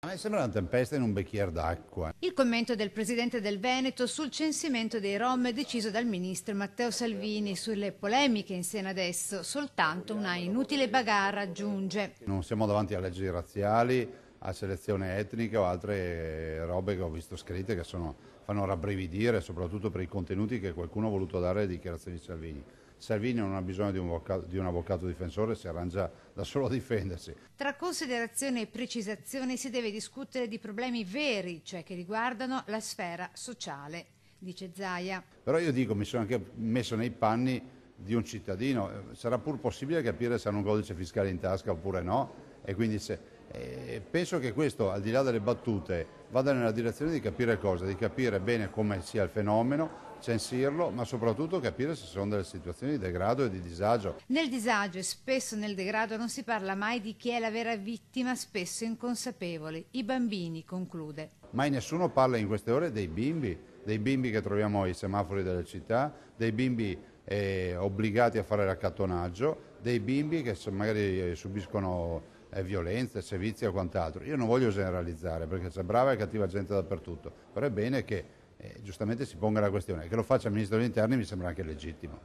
A me sembra una tempesta in un bicchiere d'acqua. Il commento del presidente del Veneto sul censimento dei Rom deciso dal ministro Matteo Salvini sulle polemiche in seno adesso, soltanto una inutile bagarre, aggiunge. Non siamo davanti a leggi razziali, a selezione etnica o altre robe che ho visto scritte che fanno rabbrividire, soprattutto per i contenuti che qualcuno ha voluto dare alle dichiarazioni di Salvini. Salvini non ha bisogno di un avvocato difensore, si arrangia da solo a difendersi. Tra considerazioni e precisazioni si deve discutere di problemi veri, cioè che riguardano la sfera sociale, dice Zaia. Però io dico, mi sono anche messo nei panni di un cittadino, sarà pur possibile capire se hanno un codice fiscale in tasca oppure no, e quindi penso che questo, al di là delle battute, vada nella direzione di capire cosa, di capire bene come sia il fenomeno, censirlo, ma soprattutto capire se sono delle situazioni di degrado e di disagio. Nel disagio e spesso nel degrado non si parla mai di chi è la vera vittima, spesso inconsapevoli, i bambini, conclude. Mai nessuno parla in queste ore dei bimbi che troviamo ai semafori delle città, dei bimbi obbligati a fare l'accattonaggio, dei bimbi che magari subiscono violenze, sevizie o quant'altro. Io non voglio generalizzare perché c'è brava e cattiva gente dappertutto, però è bene che giustamente si ponga la questione, che lo faccia il Ministro degli Interni mi sembra anche legittimo.